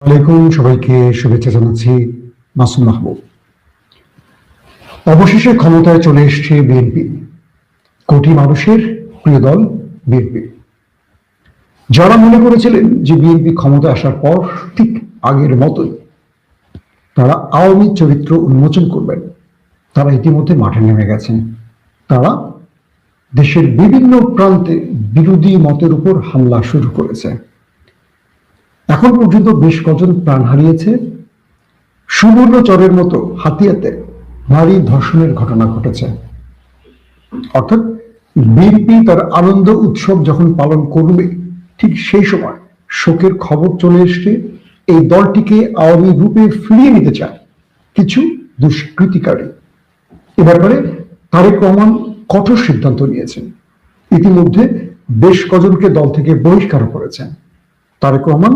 ওয়ালাইকুম সবাইকে শুভেচ্ছা জানাচ্ছি। মাসুম মাহবুব। অবশেষে ক্ষমতায় চলে এসেছে বিএনপি, কোটি মানুষের প্রিয় দল বিএনপি। যারা মনে করেছিলেন যে বিএনপি ক্ষমতায় আসার পর ঠিক আগের মতোই তারা আওয়ামী চরিত্র উন্মোচন করবেন, তারা ইতিমধ্যে মাঠে নেমে গেছেন। তারা দেশের বিভিন্ন প্রান্তে বিরোধী মতের উপর হামলা শুরু করেছে। এখন পর্যন্ত বেশ কজন প্রাণ হারিয়েছে। সুবর্ণচরের মতো হাতিয়াতে নারী ধর্ষণের ঘটনা ঘটেছে। অর্থাৎ বিএনপি তার আনন্দ উৎসব যখন পালন করবে, ঠিক সেই সময় শোকের খবর চলে এসছে। এই দলটিকে আওয়ামী রূপে ফিরিয়ে নিতে চায় কিছু দুষ্কৃতিকারী। এ ব্যাপারে তারেক রহমান কঠোর সিদ্ধান্ত নিয়েছেন। ইতিমধ্যে বেশ কজনকে দল থেকে বহিষ্কার করেছেন। তারেক রহমান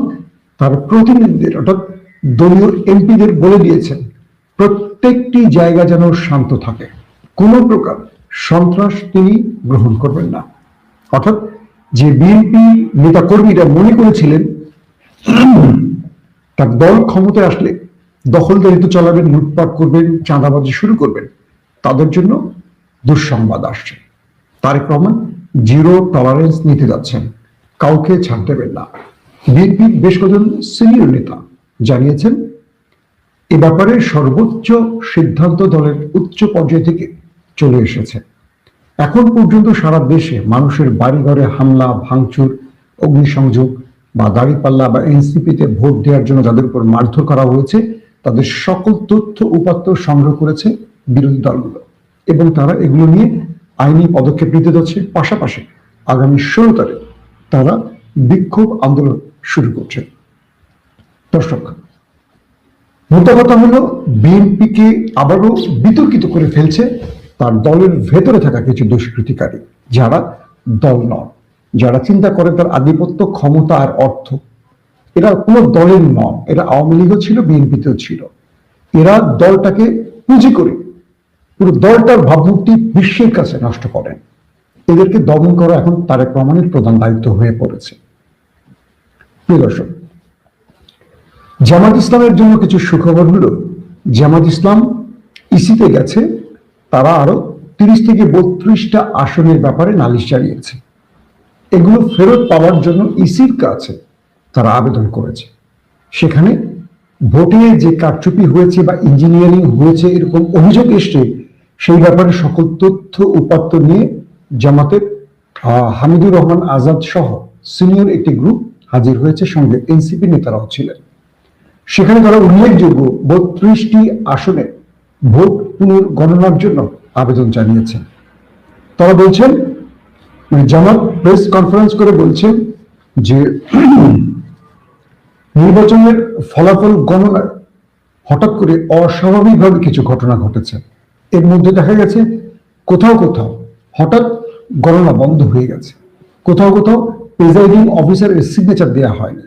তার প্রতিনিধিদের অর্থাৎ দলীয় এমপিদের বলে দিয়েছেন প্রত্যেকটি জায়গা যেন শান্ত থাকে, কোনো প্রকার সন্ত্রাস তিনি গ্রহণ করবেন না। অর্থাৎ যে বিএনপি নেতা কর্মীরা মনে করেছিলেন তার দল ক্ষমতায় আসলে দখলদারিত্ব চালাবেন, লুটপাট করবেন, চাঁদাবাজি শুরু করবেন, তাদের জন্য দুঃসংবাদ আসছে। তারেক রহমান জিরো টলারেন্স নিতে যাচ্ছেন, কাউকে ছাড় দেবেন না। বিএনপির বেশ কজন সিনিয়র নেতা জানিয়েছেন এ ব্যাপারে সর্বোচ্চ সিদ্ধান্ত দলের উচ্চ পর্যায় থেকে চলে এসেছে। এখন পর্যন্ত সারা দেশে মানুষের বাড়িঘরে হামলা, ভাঙচুর, অগ্নিসংযোগ বা দাঁড়িপাল্লা বা এনসিপিতে ভোট দেওয়ার জন্য যাদের উপর মারধর করা হয়েছে, তাদের সকল তথ্য উপাত্ত সংগ্রহ করেছে বিরোধী দলগুলো এবং তারা এগুলো নিয়ে আইনি পদক্ষেপ নিতে যাচ্ছে। পাশাপাশি আগামী 16 তারিখ তারা বিক্ষোভ আন্দোলন শুরু করছে। দর্শক, মোদ্দা কথা হলো বিএনপিকে আবারও বিতর্কিত করে ফেলছে তার দলের ভেতরে থাকা কিছু দুষ্কৃতিকারী, যারা দল নন, যারা চিন্তা করে তার আধিপত্য, ক্ষমতা আর অর্থ। এরা কোনো দলের নন, এরা আওয়ামী লীগও ছিল, বিএনপিতেও ছিল। এরা দলটাকে পুঁজি করে পুরো দলটার ভাবমূর্তি বিশ্বের কাছে নষ্ট করেন। এদেরকে দমন করা এখন তারেক রহমানের প্রধান দায়িত্ব হয়ে পড়েছে। প্রিয় দর্শক, জামাত ইসলামের জন্য কিছু সুখবর হলো, জামাত ইসলাম ইসিতে গেছে। তারা আরো 30 থেকে 32টা আসনের ব্যাপারে নালিশ জানিয়েছে। এগুলো ফেরত পাওয়ার জন্য ইসির কাছে তারা আবেদন করেছে। সেখানে ভোটে যে কারচুপি হয়েছে বা ইঞ্জিনিয়ারিং হয়েছে এরকম অভিযোগ এসছে, সেই ব্যাপারে সকল তথ্য উপাত্ত নিয়ে জামাতের হামিদুর রহমান আজাদ সহ সিনিয়র একটি গ্রুপ হাজির হয়েছে, সঙ্গে এনসিপি নেতারাও ছিলেন। সেখানে তারা উল্লেখযোগ্য 32টি আসনে ভোট পুনর্গণনার জন্য আবেদন জানিয়েছেন। তারা বলছেন, জামাত প্রেস কনফারেন্স করে বলছেন যে নির্বাচনের ফলাফল গণনায় হঠাৎ করে অস্বাভাবিকভাবে কিছু ঘটনা ঘটেছে। এর মধ্যে দেখা গেছে কোথাও কোথাও হঠাৎ গণনা বন্ধ হয়ে গেছে, কোথাও কোথাও প্রিজাইডিং অফিসারের সিগনেচার দেওয়া হয়নি,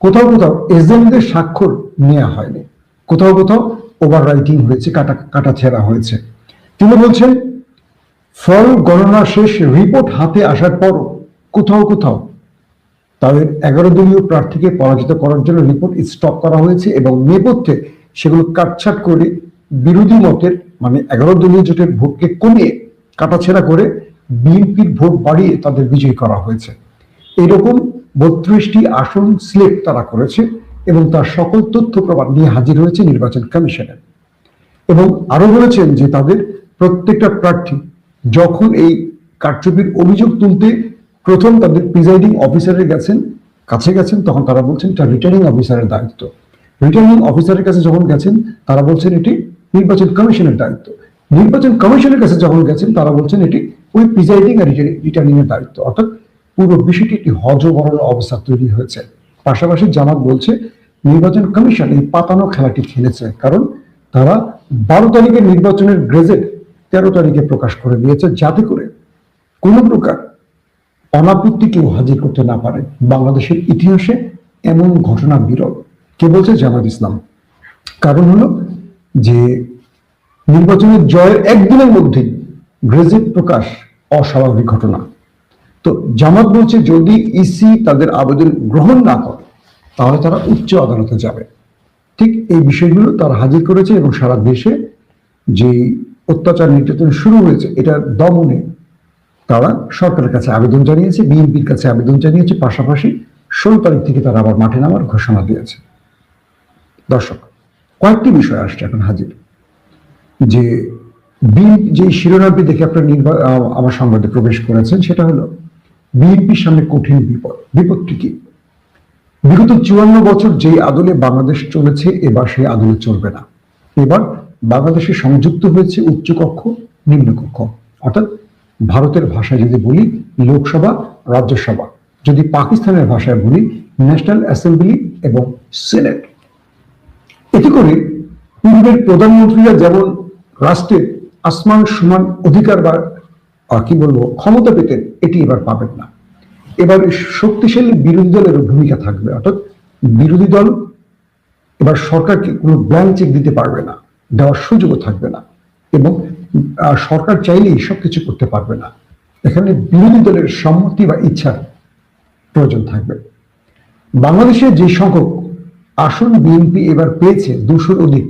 কোথাও কোথাও এজেন্টদের স্বাক্ষর নেওয়া হয়নি, কোথাও কোথাও ওভার রাইটিং হয়েছে, কাটা ছেঁড়া হয়েছে। তিনি বলছেন ফল গণনা শেষ, রিপোর্ট হাতে আসার পরও কোথাও কোথাও তাদের 11 দলীয় প্রার্থীকে পরাজিত করার জন্য রিপোর্ট স্টপ করা হয়েছে এবং নেপথ্যে সেগুলো কাটছাট করে বিরোধী মতের মানে 11 দলীয় জোটের ভোটকে কমিয়ে কাটাছেঁড়া করে বিএনপির ভোট বাড়িয়ে তাদের বিজয়ী করা হয়েছে। এরকম 32টি আসন সিলেক্ট তারা করেছে এবং তার সকল তথ্য প্রমাণ নিয়ে হাজির হয়েছে নির্বাচন কমিশনে। এবং আরো বলেছেন যে তাদের প্রত্যেকটা প্রার্থী যখন এই কারচুপির অভিযোগ তুলতে প্রথম তাদের প্রিজাইডিং অফিসারের কাছে গেছেন, তখন তারা বলছেন এটা রিটার্নিং অফিসারের দায়িত্ব। রিটার্নিং অফিসারের কাছে যখন গেছেন তারা বলছেন এটি নির্বাচন কমিশনের দায়িত্ব। নির্বাচন কমিশনের কাছে যখন গেছেন তারা বলছেন এটি ওই প্রিজাইডিং আর রিটার্নিং এর দায়িত্ব। অর্থাৎ পুরো বিষয়টি একটি হযবরল অবস্থা তৈরি হয়েছে। পাশাপাশি জামাত বলছে নির্বাচন কমিশন এই পাতানো খেলাটি খেলেছে, কারণ তারা 12 তারিখের নির্বাচনের গেজেট 13 তারিখে প্রকাশ করে দিয়েছে, যাতে করে কোন প্রকার অনাপত্তি কেউ হাজির করতে না পারে। বাংলাদেশের ইতিহাসে এমন ঘটনা বিরল। কে বলছে? জামাত ইসলাম। কারণ হলো যে নির্বাচনের জয়ের একদিনের মধ্যেই গেজেট প্রকাশ অস্বাভাবিক ঘটনা। তো জামাত বলছে যদি ইসি তাদের আবেদন গ্রহণ না করে তাহলে তারা উচ্চ আদালতে যাবে। ঠিক এই বিষয়গুলো তারা হাজির করেছে এবং সারা দেশে যে অত্যাচার নির্যাতন শুরু হয়েছে এটা দমনে তারা সরকারের কাছে আবেদন জানিয়েছে, বিএনপির কাছে আবেদন জানিয়েছে, পাশাপাশি 16 তারিখ থেকে তারা আবার মাঠে নামার ঘোষণা দিয়েছে। দর্শক, কয়েকটি বিষয় আসছে এখন হাজির, যে যে শিরোনামটি দেখে আপনার আমার সংবাদে প্রবেশ করেছেন সেটা হলো বিএনপির সামনে কঠিন বিপদ। বিপদটি কি? বিগত 54 বছর যেই আদলে বাংলাদেশ চলেছে এবার সেই আদলে চলবে না। এবার বাংলাদেশে সংযুক্ত হয়েছে উচ্চকক্ষ নিম্নকক্ষ, অর্থাৎ ভারতের ভাষায় যদি বলি লোকসভা রাজ্যসভা, যদি পাকিস্তানের ভাষায় বলি ন্যাশনাল অ্যাসেম্বলি এবং সিনেট। এতে করে পূর্বের প্রধানমন্ত্রীরা যেমন রাষ্ট্রের আসমান সমান অধিকার বা কি বলবো ক্ষমতা পেতেন, এটি এবার পাবেন না। এবার শক্তিশালী বিরোধী দলের ভূমিকা থাকবে, অর্থাৎ বিরোধী দল এবার সরকারকে কোনো ব্ল্যাঙ্ক চেক দিতে পারবে না, দেওয়ার সুযোগও থাকবে না, এবং সরকার চাইলেই সবকিছু করতে পারবে না। এখানে বিরোধী দলের সম্মতি বা ইচ্ছার প্রয়োজন থাকবে। বাংলাদেশে যে সংখ্যক আসন বিএনপি এবার পেয়েছে 200-র অধিক,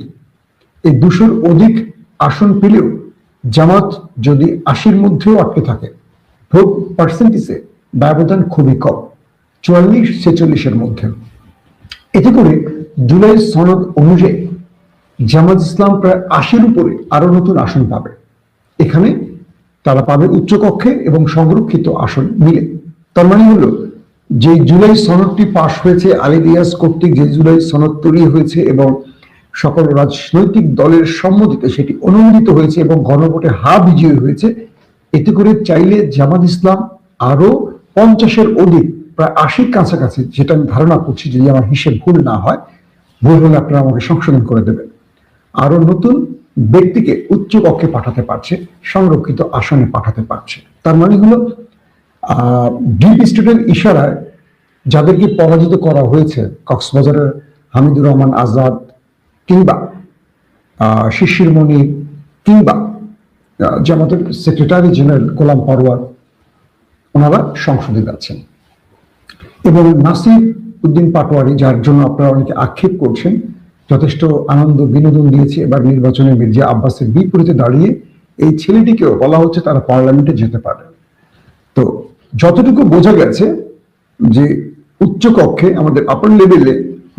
এই 200-র অধিক আসন পেলেও জামাত যদি 80-র মধ্যেও আটকে থাকে, ভোট পার্সেন্টেজে ব্যবধান খুবই কম, 44-46-এর মধ্যে। এতে করে জুলাই সনদ অনুযায়ী জামাত ইসলাম প্রায় 80-র উপরে আরো নতুন আসন পাবে। এখানে তারা পাবে উচ্চকক্ষে এবং সংরক্ষিত আসন মিলে। তার মানে হলো যে জুলাই সনদটি পাশ হয়েছে, আলী রিয়াজ কর্তৃক যে জুলাই সনদ তৈরি হয়েছে এবং সকল রাজনৈতিক দলের সম্মতিতে সেটি অনুমোদিত হয়েছে এবং গণভোটে হা বিজয়ী হয়েছে। এতে করে চাইলে জামাত ইসলাম আরো 50-এর অধিক, প্রায় 80-র কাছাকাছি, যেটা আমি ধারণা করছি যদি আমার হিসেব ভুল না হয়, ভুল হলে আপনারা আমাকে সংশোধন করে দেবেন, আরো নতুন ব্যক্তিকে উচ্চ কক্ষে পাঠাতে পারছে, সংরক্ষিত আসনে পাঠাতে পারছে। তার মানে হলো ডিপ স্টেটের ইশারায় যাদেরকে পরাজিত করা হয়েছে, কক্সবাজারের হামিদুর রহমান আজাদ কিংবা শিশির মনির কিংবা জামাতের সেক্রেটারি জেনারেল গোলাম পরোয়ার, ওনারা সংসদে যাচ্ছেন। এবং নাসির উদ্দিন পাটোয়ারি, যার জন্য আপনারা অনেকে আক্ষেপ করছেন, যথেষ্ট আনন্দ বিনোদন দিয়েছে এবার নির্বাচনে মির্জা আব্বাসের বিপরীতে দাঁড়িয়ে, এই ছেলেটিকেও বলা হচ্ছে তারা পার্লামেন্টে যেতে পারে। তো যতটুকু বোঝা গেছে যে উচ্চ কক্ষে আমাদের আপার লেভেলে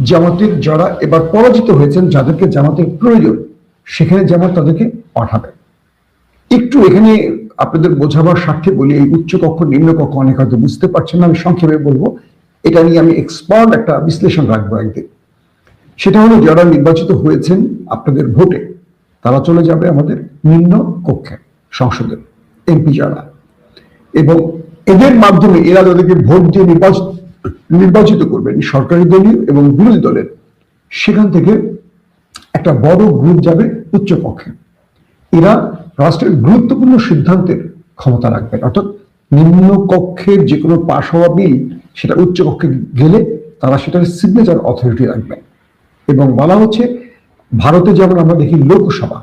জামাতের যারা এবার পরাজিত হয়েছেন, যাদেরকে জামাতের প্রয়োজন, সেখানে জামাত তাদেরকে পাঠাবে। একটু এখানে আপনাদের বোঝাবার স্বার্থে বলি, এই উচ্চ কক্ষ নিম্ন কক্ষ অনেক হয়তো বুঝতে পারছেন না, আমি সংক্ষেপে বলবো, এটা নিয়ে আমি এক্সপার্ট একটা বিশ্লেষণ রাখবো একদিন। সেটা হলো যারা নির্বাচিত হয়েছেন আপনাদের ভোটে, তারা চলে যাবে আমাদের নিম্ন কক্ষে, সংসদের এমপি যারা, এবং এদের মাধ্যমে এরা যাদেরকে ভোট দিয়ে নির্বাচিত করবেন সরকারি দলীয় এবং বিরোধী দলের, সেখান থেকে একটা বড় গ্রুপ যাবে উচ্চ কক্ষে। এরা রাষ্ট্রের গুরুত্বপূর্ণ সিদ্ধান্তের ক্ষমতা রাখবেন, অর্থাৎ নিম্ন কক্ষের যে কোনো পাশ হওয়া বিল সেটা উচ্চ কক্ষে গেলে তারা সেটার সিগনেচার অথরিটি রাখবেন। এবং বলা হচ্ছে ভারতে যেমন আমরা দেখি লোকসভা,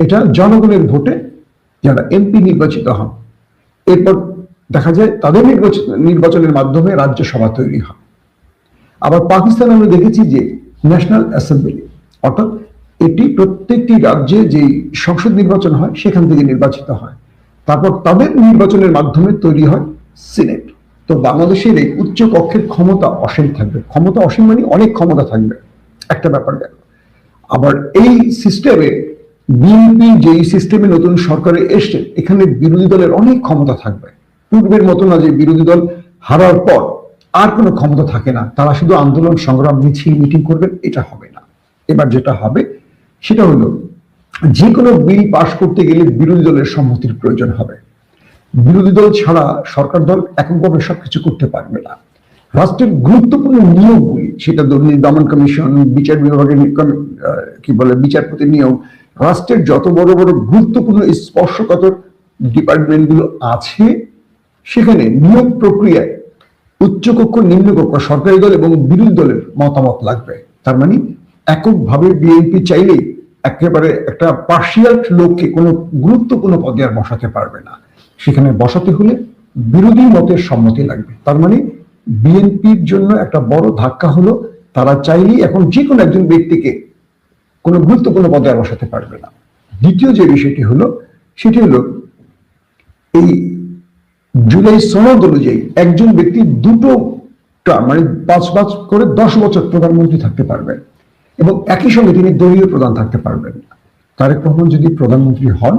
এটা জনগণের ভোটে যারা এমপি নির্বাচিত হন, এরপর দেখা যায় তাদের নির্বাচনের মাধ্যমে রাজ্যসভা তৈরি হয়। আবার পাকিস্তানে আমরা দেখেছি যে ন্যাশনাল অ্যাসেম্বলি, অর্থাৎ এটি প্রত্যেকটি রাজ্যে যে সংসদ নির্বাচন হয় সেখান থেকে নির্বাচিত হয়, তারপর তাদের নির্বাচনের মাধ্যমে তৈরি হয় সিনেট। তো বাংলাদেশের এই উচ্চ কক্ষের ক্ষমতা অসীম থাকবে, ক্ষমতা অসীম মানে অনেক ক্ষমতা থাকবে, একটা ব্যাপার গেল। আবার এই সিস্টেমে বিএনপি যে সিস্টেমে নতুন সরকারে এসছে, এখানে বিরোধী দলের অনেক ক্ষমতা থাকবে। পূর্বের মতো না যে বিরোধী দল হারার পর আর কোনো ক্ষমতা থাকে না, তারা শুধু আন্দোলন সংগ্রাম মিছিল মিটিং করবেন, এটা হবে না। এবার যেটা হবে সেটা হলো যে কোনো বিল পাশ করতে গেলে বিরোধী দলের সম্মতির প্রয়োজন হবে। বিরোধী দল ছাড়া সরকার দল এককভাবে সবকিছু করতে পারবে না। রাষ্ট্রের গুরুত্বপূর্ণ নিয়োগগুলি, সেটা দুর্নীতি দমন কমিশন, বিচার বিভাগের বিচারপতি নিয়োগ, রাষ্ট্রের যত বড় বড় গুরুত্বপূর্ণ স্পর্শকাতর ডিপার্টমেন্টগুলো আছে, সেখানে নিয়োগ প্রক্রিয়ায় উচ্চকক্ষ নিম্নকক্ষ সরকারি দল এবং বিরোধী দলের মতামত লাগবে। তার মানে এককভাবে বিএনপি চাইলেই একেবারে একটা পার্সিয়াল লোককে কোনো গুরুত্বপূর্ণ পদে আর বসাতে পারবে না। সেখানে বসাতে হলে বিরোধী মতের সম্মতি লাগবে। তার মানে বিএনপির জন্য একটা বড় ধাক্কা হলো, তারা চাইলেই এখন যে কোনো একজন ব্যক্তিকে কোনো গুরুত্বপূর্ণ পদে আর বসাতে পারবে না। দ্বিতীয় যে বিষয়টি হলো সেটি হলো এই জুলাই সনদ অনুযায়ী একজন ব্যক্তি দুটো মানে 5 করে 10 বছর প্রধানমন্ত্রী থাকতে পারবেন এবং একই সঙ্গে তিনি দলীয় প্রধান থাকতে পারবেন। তারেক রহমান যদি প্রধানমন্ত্রী হন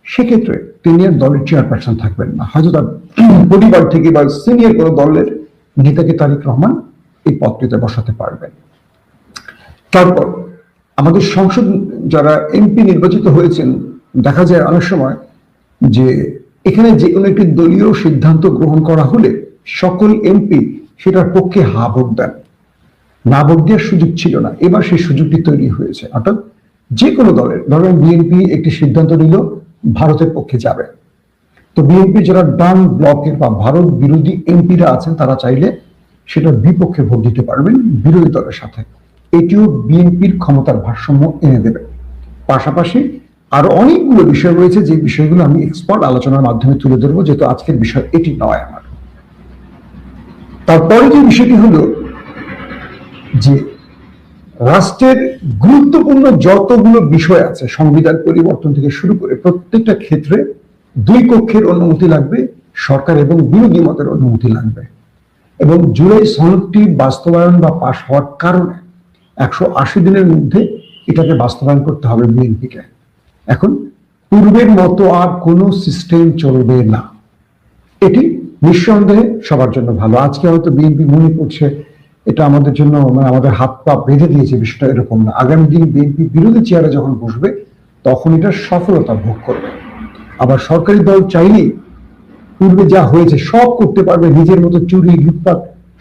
সেক্ষেত্রে তিনি আর দলের চেয়ারপারসন থাকবেন না, হয়তো তার পরিবার থেকে বা সিনিয়র কোনো দলের নেতাকে তারেক রহমান এই পদটিতে বসাতে পারবেন। তারপর আমাদের সংসদ যারা এমপি নির্বাচিত হয়েছেন, দেখা যায় অনেক সময় যে এখানে যে কোনো একটি দলীয় সিদ্ধান্ত গ্রহণ করা হলে সকল এমপি সেটার পক্ষে হা ভোট দেন, না ভোট দেওয়ার সুযোগ ছিল না। এবার সেই সুযোগটি তৈরি হয়েছে, অর্থাৎ যে কোনো দলের, ধরেন বিএনপি একটি সিদ্ধান্ত নিল ভারতের পক্ষে যাবে, তো বিএনপি যারা ডান ব্লকের বা ভারত বিরোধী এমপিরা আছেন তারা চাইলে সেটার বিপক্ষে ভোট দিতে পারবেন বিরোধী দলের সাথে। এটিও বিএনপির ক্ষমতার ভারসাম্য এনে দেবে। পাশাপাশি আরো অনেকগুলো বিষয় রয়েছে যে বিষয়গুলো আমি এক্সপার্ট আলোচনার মাধ্যমে তুলে ধরবো, যেহেতু আজকের বিষয় এটি নয় আমার। তারপরে যে বিষয়টি হলো যে রাষ্ট্রের গুরুত্বপূর্ণ যতগুলো বিষয় আছে, সংবিধান পরিবর্তন থেকে শুরু করে প্রত্যেকটা ক্ষেত্রে দুই কক্ষের অনুমতি লাগবে, সরকার এবং বিরোধী মতের অনুমতি লাগবে। এবং জুলাই সনদটি বাস্তবায়ন বা পাশ হওয়ার কারণে 180 দিনের মধ্যে এটাকে বাস্তবায়ন করতে হবে বিএনপিকে। এখন পূর্বের মতো আর কোনো সিস্টেম চলবে না, এটি নিঃসন্দেহে সবার জন্য ভালো। আজকে হয়তো বিএনপি মনে করছে এটা আমাদের জন্য মানে আমাদের হাত পা বেঁধে দিয়েছে, বিষয়টা এরকম না। আগামী দিন বিএনপি বিরোধী চেয়ারে যখন বসবে তখন এটা সফলতা ভোগ করবে। আবার সরকারি দল চাইলেই পূর্বে যা হয়েছে সব করতে পারবে, নিজের মতো চুরি লুটপাট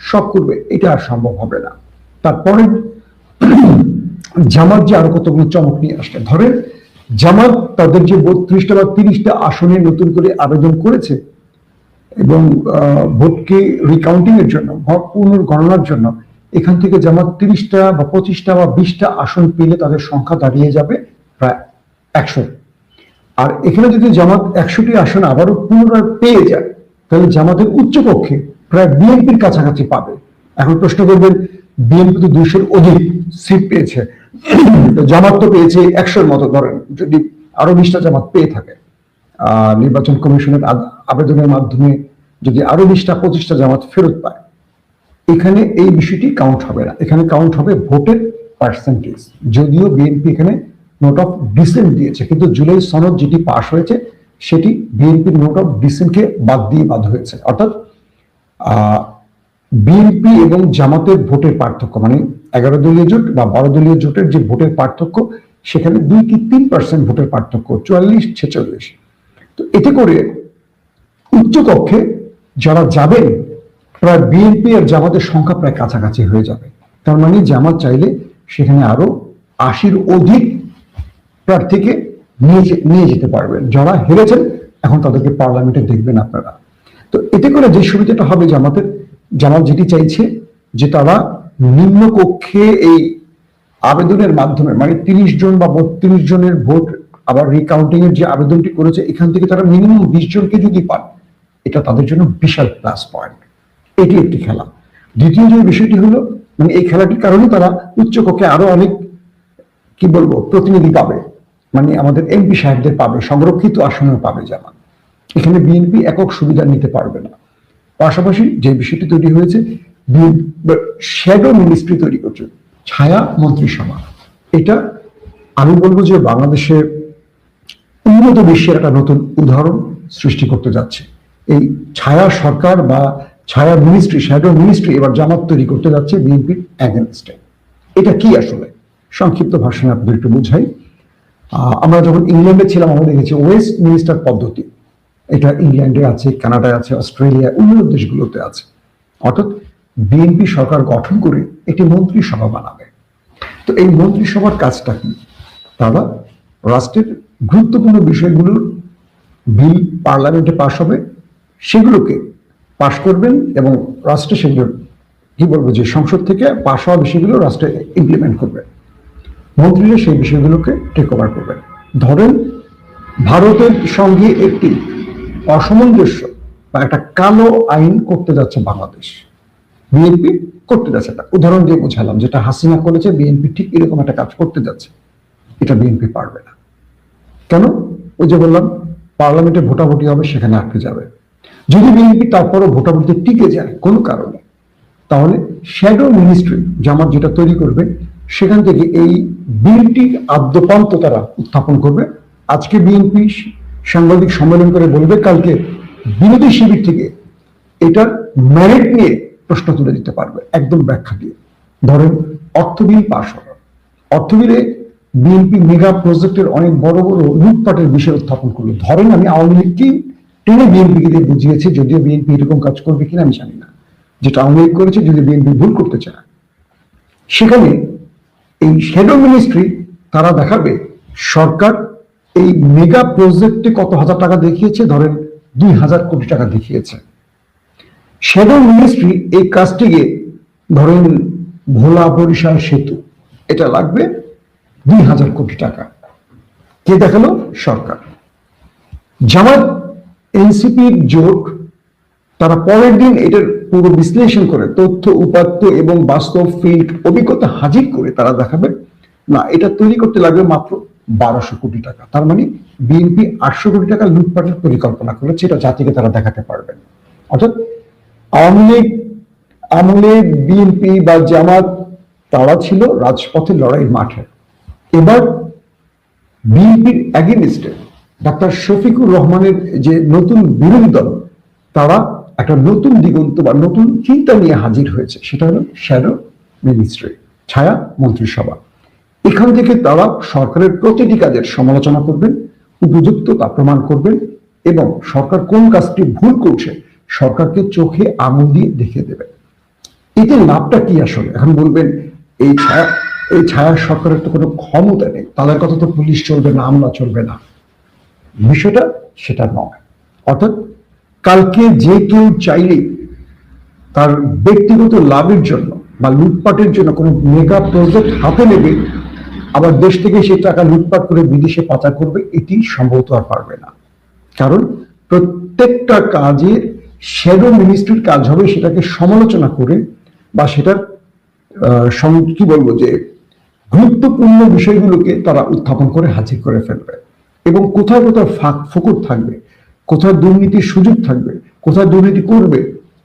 সব করবে, এটা আর সম্ভব হবে না। তারপরে জামাত যে আরো কতগুলো চমক নিয়ে আসছে, ধরেন জামাত তাদের যে 32টা বা 30টা আসনে নতুন করে আবেদন করেছে এবং ভোটকে রিকাউন্টিং এর জন্য, ভোট পুনর্গণনার জন্য এখান থেকে জামাত 30টা বা 25টা বা 20টা আসন পেলে তাদের সংখ্যা দাঁড়িয়ে যাবে প্রায় 100। আর এখানে যদি জামাত 100টি আসন আবারও পুনরায় পেয়ে যায় তাহলে জামাতের উচ্চকক্ষে প্রায় বিএনপির কাছাকাছি পাবে। এখন প্রশ্ন করবেন বিএনপি তো 200-এর অধিক সিট পেয়েছে, জামাত তো পেয়েছে 100-এর মতো, ধরেন যদি আরো 20টা জামাত পেয়ে থাকে নির্বাচন কমিশনের আবেদনের মাধ্যমে, যদি আরো 20টা 25টা জামাত ফেরত পায়, এখানে এই বিষয়টি কাউন্ট হবে না, এখানে কাউন্ট হবে ভোটের পার্সেন্টেজ। যদিও বিএনপি এখানে নোট অফ ডিসেন্ট দিয়েছে, কিন্তু জুলাই সনদ যেটি পাশ হয়েছে সেটি বিএনপির নোট অফ ডিসেন্টকে বাদ দিয়ে বাদ হয়েছে। অর্থাৎ বিএনপি এবং জামাতের ভোটের পার্থক্য, মানে 11 দলীয় জোট বা 12 দলীয় জোটের যে ভোটের পার্থক্য, সেখানে 2 কি 3% ভোটের পার্থক্য, 44-46। তো এতে করে উচ্চকক্ষে যারা যাবেন প্রায় বিএনপি আর জামাতের সংখ্যা প্রায় কাছাকাছি হয়ে যাবে। তার মানে জামাত চাইলে সেখানে আরো 80-র অধিক প্রার্থীকে নিয়ে যেতে পারবেন। যারা হেরেছেন এখন তাদেরকে পার্লামেন্টে দেখবেন আপনারা। তো এতে করে যে সুবিধাটা হবে জামাত যেটি চাইছে যে তারা নিম্ন কক্ষে এই আবেদনের মাধ্যমে, মানে 30 জন বা 32 জনের ভোট আবার রিকাউন্টিং এর যে আবেদনটি করেছে এখান থেকে তারা মিনিমাম 20 জনকে যদি পান, এটা তাদের জন্য বিশাল প্লাস পয়েন্ট। এটি একটি খেলা। দ্বিতীয় যে বিষয়টি হলো, মানে এই খেলাটির কারণে তারা উচ্চকক্ষে আরো অনেক কি বলবো প্রতিনিধি পাবে, মানে আমাদের এমপি সাহেবদের পাবে, সংরক্ষিত আসনে পাবে জামাত। এখানে বিএনপি একক সুবিধা নিতে পারবে না। পাশাপাশি যে বিষয়টি তৈরি হয়েছে, শ্যাডো মিনিস্ট্রি তৈরি করছে, ছায়া মন্ত্রিসভা। এটা আমি বলবো যে বাংলাদেশের উন্নত বিশ্বের একটা নতুন উদাহরণ সৃষ্টি করতে যাচ্ছে। এই ছায়া সরকার বা ছায়া মিনিস্ট্রি, শ্যাডো মিনিস্ট্রি এবার জামাত তৈরি করতে যাচ্ছে বিএনপির এগেনস্টে। এটা কি আসলে সংক্ষিপ্ত ভাষণে আপনাদের একটু বুঝাই। আমরা যখন ইংল্যান্ডে ছিলাম আমরা দেখেছি ওয়েস্ট মিনিস্টার পদ্ধতি, এটা ইংল্যান্ডে আছে, কানাডায় আছে, অস্ট্রেলিয়া, উন্নত দেশগুলোতে আছে। অর্থাৎ বিএনপি সরকার গঠন করে একটি মন্ত্রিসভা বানাবে। তো এই মন্ত্রিসভার কাজটা কি, তারা রাষ্ট্রের গুরুত্বপূর্ণ বিষয়গুলোর বিল পার্লামেন্টে পাশ হবে, সেগুলোকে পাশ করবেন এবং রাষ্ট্রে সেগুলো কি বলবো যে সংসদ থেকে পাশ হওয়া বিষয়গুলো রাষ্ট্রে ইমপ্লিমেন্ট করবে। মন্ত্রীরা সেই বিষয়গুলোকে টেক ওভার করবেন। ধরেন ভারতের সঙ্গে একটি অসামঞ্জস্য বা একটা কালো আইন করতে যাচ্ছে বাংলাদেশ, বিএনপি করতে যাচ্ছে। একটা উদাহরণ দিয়ে বোঝালাম, যেটা হাসিনা করেছে বিএনপি ঠিক এরকম একটা কাজ করতে যাচ্ছে। এটা বিএনপি পারবে না। কেন? ওই যে বললাম, পার্লামেন্টে ভোটাভুটি হবে, সেখানে আটকে যাবে। যদি বিএনপি তারপরও ভোটাভুটিতে টিকে যায় কোনো কারণে, তাহলে শ্যাডো মিনিস্ট্রি জামাত যেটা তৈরি করবে, সেখান থেকে এই বিলটির আদ্যপান্ত তারা উত্থাপন করবে। আজকে বিএনপি সাংবাদিক সম্মেলন করে বলবে, কালকে বিরোধী শিবির থেকে এটার মেরিট নিয়ে প্রশ্ন তুলে দিতে পারবে, একদম ব্যাখ্যা দিয়ে। ধরেন অর্থ বিল পাশ হলো, অর্থ বিলে বিএনপি মেগা প্রজেক্টের অনেক বড় বড় লুটপাটের বিষয় উত্থাপন করলো। ধরেন আমি আওয়ামী লীগকে টেনে বিএনপিকে দিয়ে বুঝিয়েছি, যদিও বিএনপি এরকম কাজ করবে কিনা আমি জানি না, যেটা আওয়ামী লীগ করেছে যদি বিএনপি ভুল করতে চায়। সেখানে এই শ্যাডো মিনিস্ট্রি তারা দেখাবে সরকার এই মেগা প্রজেক্টে কত হাজার টাকা দেখিয়েছে, ধরেন 2000 কোটি টাকা দেখিয়েছে। শ্যাডো মিনিস্ট্রি এই কাজটিকে, ধরেন ভোলা বরিশাল সেতু, এটা লাগবে 2000 কোটি টাকা। কে দেখালো? সরকার। জামাত এনসিপির জোট তারা পরের দিন এটার পুরো বিশ্লেষণ করে তথ্য উপাত্ত এবং বাস্তব ফিল্ড অভিজ্ঞতা হাজির করে তারা দেখাবে না, এটা তৈরি করতে লাগবে মাত্র 1200 কোটি টাকা। তার মানে বিএনপি 800 কোটি টাকা লুটপাটের পরিকল্পনা করেছে, এটা জাতিকে তারা দেখাতে পারবেন। অর্থাৎ আওয়ামী লীগ আমলে বিএনপি বা জামাত তারা ছিল রাজপথের লড়াইয়ের মাঠে। এবার বিএনপির এগেইনস্টে ডাক্তার শফিকুর রহমানের যে নতুন বিরোধী দল, তারা একটা নতুন দিগন্ত বা নতুন চিন্তা নিয়ে হাজির হয়েছে, সেটা হলো শ্যাডো মিনিস্ট্রি, ছায়া মন্ত্রিসভা। এখান থেকে তারা সরকারের প্রতিটি কাজের সমালোচনা করবেন, উপযুক্ততা প্রমাণ করবেন এবং সরকার কোন কাজটি ভুল করছে সরকারকে চোখে আঙুল দিয়ে দেখিয়ে দেবে। এতে লাভটা কি আসলে? এখন বলবেন এই ছায়া সরকারের তো কোনো ক্ষমতা নেই, তাদের কথা তো পুলিশ চলবে না, আমলা চলবে না। বিষয়টা সেটা নয়। অর্থাৎ কালকে যে কেউ চাইলে তার ব্যক্তিগত লাভের জন্য বা লুটপাটের জন্য কোনো মেগা প্রজেক্ট হাতে নেবে, আবার দেশ থেকে সেই টাকা লুটপাট করে বিদেশে পাচার করবে, এটি সম্ভবত আর পারবে না। কারণ প্রত্যেকটা কাজের শ্যাডো মিনিস্ট্রির কাজ হবে সেটাকে সমালোচনা করে বা সেটার কি বলবো যে গুরুত্বপূর্ণ বিষয়গুলোকে তারা উত্থাপন করে হাজির করে ফেলবে এবং কোথায় কোথায় ফাঁক ফোকর থাকবে, কোথায় দুর্নীতির সুযোগ থাকবে, কোথায় দুর্নীতি করবে,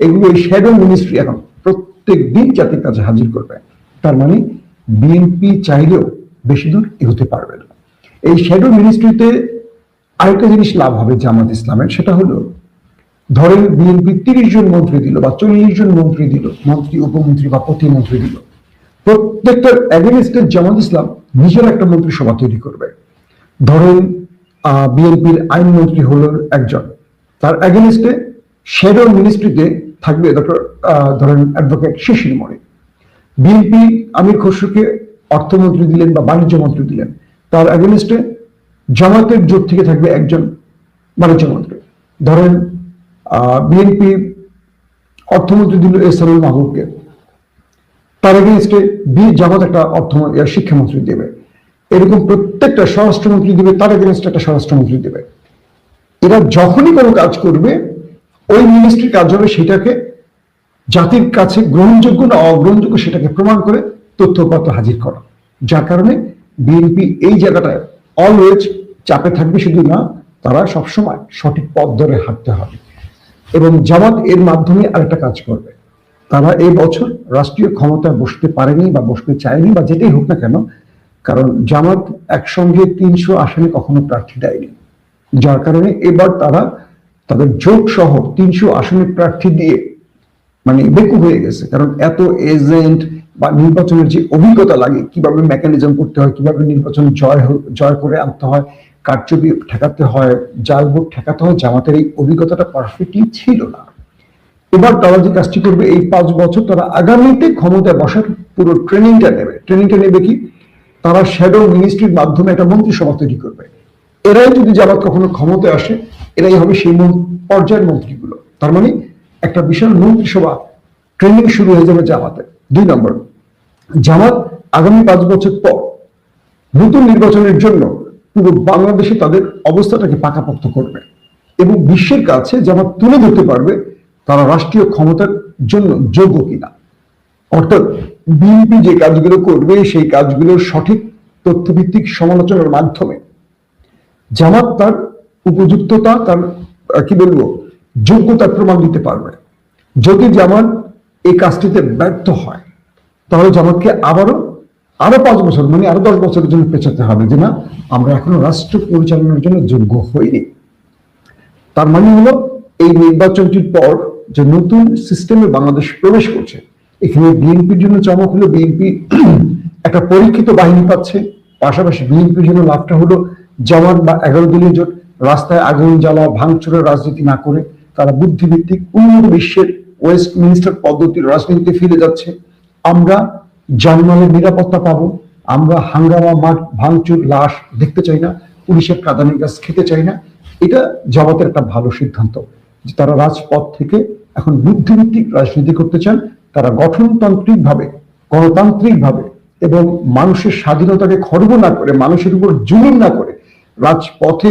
এগুলো এই শ্যাডো মিনিস্ট্রি এখন প্রত্যেক দিন জাতির কাছে হাজির করবে। তার মানে বিএনপি চাইলেও বেশি দূর এগোতে পারবে না। এই শ্যাডো মিনিস্ট্রিতে আরেকটা জিনিস লাভ হবে জামাত ইসলামের, সেটা হলো ধরেন বিএনপি 30 জন মন্ত্রী দিল বা 40 জন মন্ত্রী দিল, মন্ত্রী উপমন্ত্রী বা প্রতিমন্ত্রী দিল, প্রত্যেকটার এগেইনস্টে জামাত ইসলাম নিজের একটা মন্ত্রিসভা তৈরি করবে। ধরেন বিএনপির আইনমন্ত্রী হলো একজন, তার এগেইনস্টে শ্যাডো মিনিস্ট্রিতে থাকবে ধরেন অ্যাডভোকেট শিশির মনি। বিএনপি আমির খসরুকে অর্থমন্ত্রী দিলেন বা বাণিজ্য মন্ত্রী দিলেন, তার এগেইনস্টে জামাতের জোট থেকে থাকবে একজন বাণিজ্য মন্ত্রী। ধরেন বিএনপি অর্থমন্ত্রী দিল এহসানুল মাহবুবকে, তার এগেইনস্টে জামাত একটা শিক্ষামন্ত্রী দেবে। এরকম প্রত্যেকটা স্বরাষ্ট্রমন্ত্রী দিবে, তার এগেইনস্টে একটা স্বরাষ্ট্রমন্ত্রী দেবে। এরা যখনই কোনো কাজ করবে, ওই মিনিস্ট্রির কাজ হবে সেটাকে জাতির কাছে গ্রহণযোগ্য না অগ্রহণযোগ্য সেটাকে প্রমাণ করে তথ্যপত্র হাজির করা। যার কারণে বিএনপি এই জায়গাটায় অলওয়েজ চাপে থাকবে, শুধু না তারা সবসময় সঠিক পথ ধরে হাঁটতে হবে। এবং জামাত এর মাধ্যমে আরেকটা কাজ করবে, তারা এই বছর রাষ্ট্রীয় ক্ষমতায় বসতে পারেনি বা বসতে চায়নি বা যেটাই হোক না কেন, কারণ জামাত একসঙ্গে 300 আসনে কখনো প্রার্থী দেয়নি। যার কারণে এবার তারা তাদের জোট সহ 300 আসনের প্রার্থী দিয়ে মানে বেকুব হয়ে গেছে। কারণ এত এজেন্ট বা নির্বাচনের যে অভিজ্ঞতা লাগে, কিভাবে মেকানিজম করতে হয়, কিভাবে নির্বাচন জয় করে আনতে হয়, কারচুপি ঠেকাতে হয়, জাল ভোট ঠেকাতে হয়, জামাতের এই অভিজ্ঞতাটা পারফেক্টলি ছিল না। এবার তারা যে কাজটি করবে, এই 5 বছর তারা আগামীতে ক্ষমতায় বসার পুরো ট্রেনিংটা নেবে। ট্রেনিংটা নেবে কি? তারা শ্যাডো মিনিস্ট্রির মাধ্যমে একটা মন্ত্রিসভা তৈরি করবে। এরাই যদি জামাত কখনো ক্ষমতায় আসে, এরাই হবে সেই পর্যায়ের মন্ত্রীগুলো। তার মানে একটা বিশাল মন্ত্রিসভা ট্রেনিং শুরু হয়ে যাবে জামাতে। 2 নম্বর, জামাত আগামী 5 বছর পর নতুন নির্বাচনের জন্য পুরো বাংলাদেশে তাদের অবস্থাটাকে পাকাপোক্ত করবে এবং বিশ্বের কাছে জামাত তুলে ধরতে পারবে তারা রাষ্ট্রীয় ক্ষমতার জন্য যোগ্য কিনা। অর্থাৎ বিএনপি যে কাজগুলো করবে সেই কাজগুলোর সঠিক তথ্যভিত্তিক সমালোচনার মাধ্যমে জামাত তার উপযুক্ততা, তার কি বলবো, যোগ্যতার প্রমাণ দিতে পারবে। যদি জামাত এই কাজটিতে ব্যর্থ হয় তাহলে জামাতকে আরো 5 বছর, মানে আরো 10 বছরের জন্য পেছাতে হবে যে না, আমরা এখনো রাষ্ট্র পরিচালনার জন্য যোগ্য হইনি। তার মানে হলো এই নির্বাচনটির পর যে নতুন সিস্টেমে বাংলাদেশ প্রবেশ করছে, এখানে বিএনপির জন্য চমক হলো বিএনপি একটা পরীক্ষিত বাহিনী পাচ্ছে। পাশাপাশি বিএনপির জন্য লাভটা হলো জামাত বা 11 দলীয় জোট রাস্তায় আগুন জ্বালা ভাঙচুরের রাজনীতি না করে তারা বুদ্ধিভিত্তিক উন্নত বিশ্বের ওয়েস্টমিনিস্টার পদ্ধতির রাজনীতিতে ফিরে যাচ্ছে। আমরা জানমালের নিরাপত্তা পাবো। আমরা হাঙ্গামা, মাঠ ভাঙচুর, লাশ দেখতে চাই না, পুলিশের কাঁদানি গাছ খেতে চাই না। এটা জামাতের একটা ভালো সিদ্ধান্ত যে তারা রাজপথ থেকে এখন বুদ্ধিভিত্তিক রাজনীতি করতে চান। তারা গঠনতান্ত্রিক ভাবে, গণতান্ত্রিক ভাবে এবং মানুষের স্বাধীনতাকে খর্ব না করে, মানুষের উপর জুলুম না করে, রাজপথে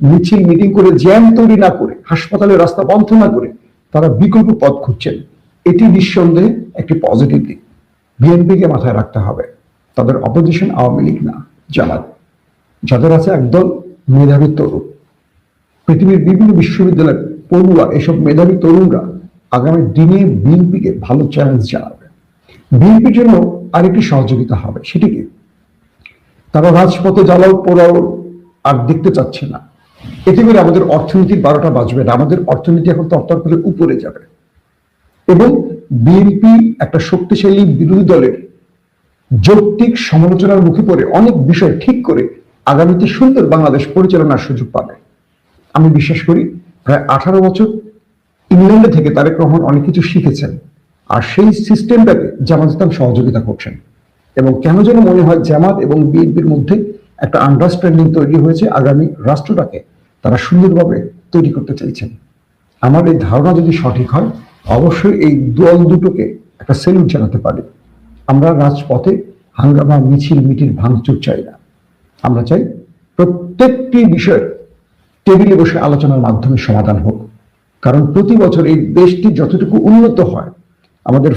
মিছিল মিটিং করে জ্যাম তৈরি না করে, হাসপাতালের রাস্তা বন্ধ না করে তারা বিকল্প পথ খুঁজছেন। এটি নিঃসন্দেহে একটি পজিটিভ দিক। বিএনপিকে মাথায় রাখতে হবে, তাদের অপোজিশন আওয়ামী লীগ না, জামাত। যাদের আছে একদল মেধাবী তরুণ, পৃথিবীর বিভিন্ন বিশ্ববিদ্যালয়ের পড়ুয়া এসব মেধাবী তরুণরা আগামী দিনে বিএনপিকে ভালো চ্যালেঞ্জ জানাবে। বিএনপির জন্য আরেকটি সহযোগিতা হবে, সেটি কি? তারা রাজপথে জ্বালাও পোড়াও আর দেখতে চাচ্ছে না। এতে করে আমাদের অর্থনীতির 12টা বাজবে না। আমাদের অর্থনীতি এখন তরতর করে উপরে যাবে এবং বিএনপি একটা শক্তিশালী বিরোধী দলের যৌক্তিক সমালোচনার মুখে পড়ে অনেক বিষয় ঠিক করে আগামীতে সুন্দর বাংলাদেশ পরিচালনার সুযোগ পাবে। আমি বিশ্বাস করি প্রায় 18 বছর ইংল্যান্ডে থেকে তারেক রহমান অনেক কিছু শিখেছেন, আর সেই সিস্টেমটাকে জামাত ইসলাম সহযোগিতা করছেন। এবং কেন যেন মনে হয় জামাত এবং বিএনপির মধ্যে একটা আন্ডারস্ট্যান্ডিং তৈরি হয়েছে, আগামী রাষ্ট্রটাকে তারা সুন্দরভাবে তৈরি করতে চাইছেন। আমার এই ধারণা যদি সঠিক হয়, অবশ্যই এই দল দুটোকে একটা সেলুট জানাতে পারি। আমরা রাজপথে হাঙ্গামা, মিছিল মিটির ভাঙচুর চাই না। আমরা চাই প্রত্যেকটি বিষয় টেবিলে বসে আলোচনার মাধ্যমে সমাধান হোক। কারণ প্রতি বছর এই দেশটি যতটুকু উন্নত হয়, আমাদের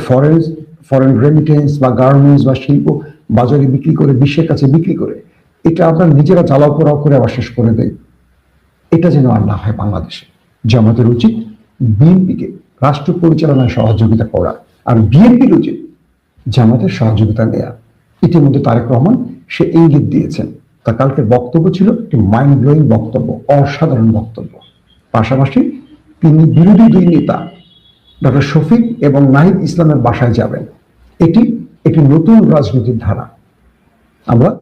ফরেন রেমিটেন্স বা গার্মেন্টস বা শিল্প বাজারে বিক্রি করে, বিশ্বের কাছে বিক্রি করে, এটা আমরা নিজেরা জ্বালাও পোড়াও করে আবার শেষ করে দেই। এটা যেন আর না হয় বাংলাদেশে। জামাতের উচিত বিএনপিকে রাষ্ট্র পরিচালনায় সহযোগিতা করা, আর বিএনপির উচিত জামাতের সহযোগিতা নেয়া। ইতিমধ্যে তারেক রহমান সে ইঙ্গিত দিয়েছেন। তার কালকের বক্তব্য ছিল একটি মাইন্ড ব্লোয়িং বক্তব্য, অসাধারণ বক্তব্য। পাশাপাশি তিনি বিরোধী দুই নেতা ডক্টর শফিক এবং নাহিদ ইসলামের বাসায় যাবেন। এটি একটি নতুন রাজনীতির ধারা। আমরা